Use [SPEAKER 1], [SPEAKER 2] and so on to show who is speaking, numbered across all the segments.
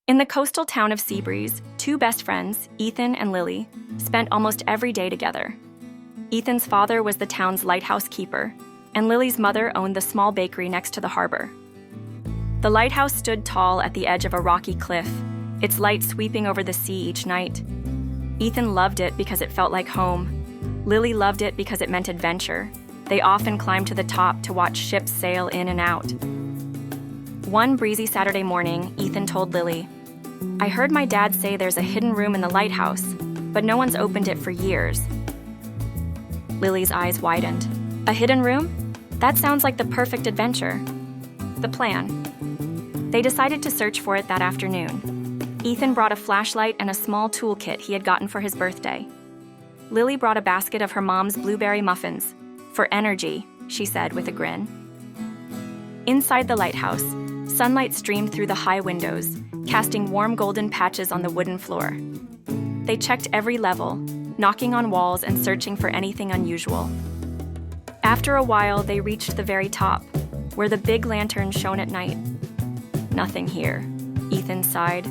[SPEAKER 1] In the coastal town of Seabreeze, two best friends, Ethan and Lily, spent almost every day together. Ethan's father was the town's lighthouse keeper, and Lily's mother owned the small bakery next to the harbor. The lighthouse stood tall at the edge of a rocky cliff, its light sweeping over the sea each night. Ethan loved it because it felt like home. Lily loved it because it meant adventure. They often climbed to the top to watch ships sail in and out. One breezy Saturday morning, Ethan told Lily, "I heard my dad say there's a hidden room in the lighthouse, but no one's opened it for years." Lily's eyes widened. "A hidden room? That sounds like the perfect adventure." The plan. They decided to search for it that afternoon. Ethan brought a flashlight and a small toolkit he had gotten for his birthday. Lily brought a basket of her mom's blueberry muffins. "For energy," she said with a grin. Inside the lighthouse, sunlight streamed through the high windows, casting warm golden patches on the wooden floor. They checked every level, knocking on walls and searching for anything unusual. After a while, they reached the very top, where the big lantern shone at night. "Nothing here," Ethan sighed.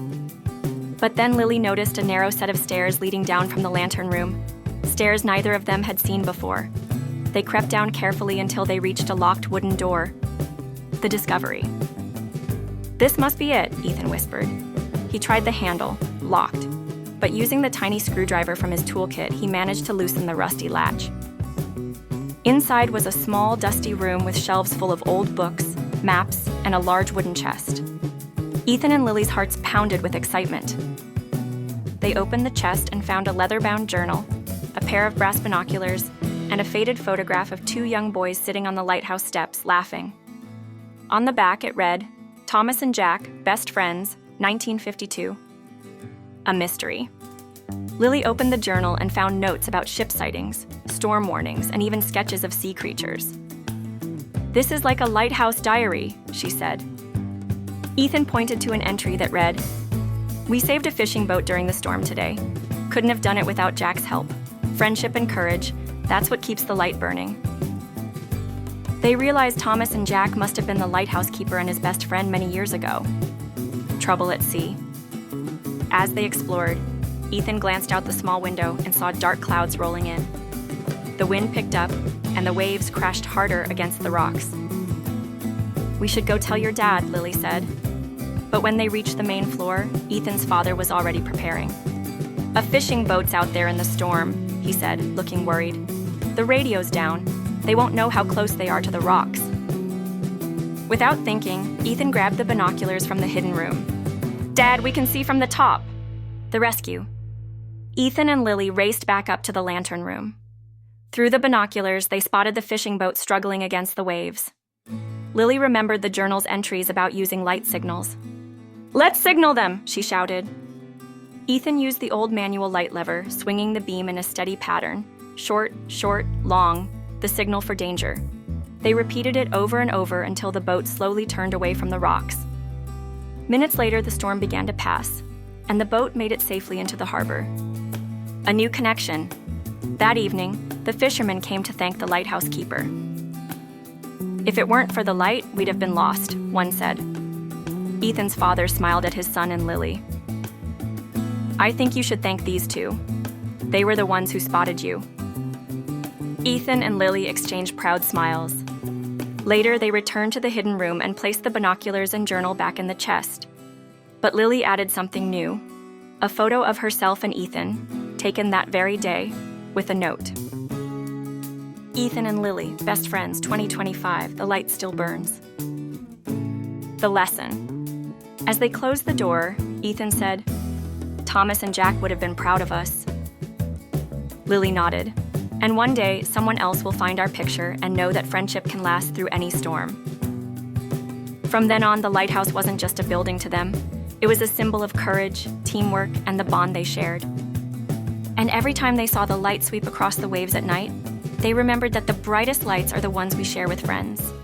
[SPEAKER 1] But then Lily noticed a narrow set of stairs leading down from the lantern room, stairs neither of them had seen before. They crept down carefully until they reached a locked wooden door. The discovery. "This must be it," Ethan whispered. He tried the handle, locked, but using the tiny screwdriver from his toolkit, he managed to loosen the rusty latch. Inside was a small, dusty room with shelves full of old books, maps, and a large wooden chest. Ethan and Lily's hearts pounded with excitement. They opened the chest and found a leather-bound journal, a pair of brass binoculars, and a faded photograph of two young boys sitting on the lighthouse steps, laughing. On the back, it read, "Thomas and Jack, best friends, 1952. A mystery. Lily opened the journal and found notes about ship sightings, storm warnings, and even sketches of sea creatures. "This is like a lighthouse diary," she said. Ethan pointed to an entry that read, "We saved a fishing boat during the storm today. Couldn't have done it without Jack's help. Friendship and courage, that's what keeps the light burning." They realized Thomas and Jack must have been the lighthouse keeper and his best friend many years ago. Trouble at sea. As they explored, Ethan glanced out the small window and saw dark clouds rolling in. The wind picked up, and the waves crashed harder against the rocks. "We should go tell your dad," Lily said. But when they reached the main floor, Ethan's father was already preparing. "A fishing boat's out there in the storm," he said, looking worried. "The radio's down. They won't know how close they are to the rocks." Without thinking, Ethan grabbed the binoculars from the hidden room. "Dad, we can see from the top." The rescue. Ethan and Lily raced back up to the lantern room. Through the binoculars, they spotted the fishing boat struggling against the waves. Lily remembered the journal's entries about using light signals. "Let's signal them," she shouted. Ethan used the old manual light lever, swinging the beam in a steady pattern. Short, short, long, the signal for danger. They repeated it over and over until the boat slowly turned away from the rocks. Minutes later, the storm began to pass, and the boat made it safely into the harbor. A new connection. That evening, the fishermen came to thank the lighthouse keeper. "If it weren't for the light, we'd have been lost," one said. Ethan's father smiled at his son and Lily. "I think you should thank these two. They were the ones who spotted you." Ethan and Lily exchanged proud smiles. Later, they returned to the hidden room and placed the binoculars and journal back in the chest. But Lily added something new, a photo of herself and Ethan, taken that very day, with a note. "Ethan and Lily, best friends, 2025, the light still burns." The lesson. As they closed the door, Ethan said, "Thomas and Jack would have been proud of us." Lily nodded. "And one day, someone else will find our picture and know that friendship can last through any storm." From then on, the lighthouse wasn't just a building to them. It was a symbol of courage, teamwork, and the bond they shared. And every time they saw the light sweep across the waves at night, they remembered that the brightest lights are the ones we share with friends.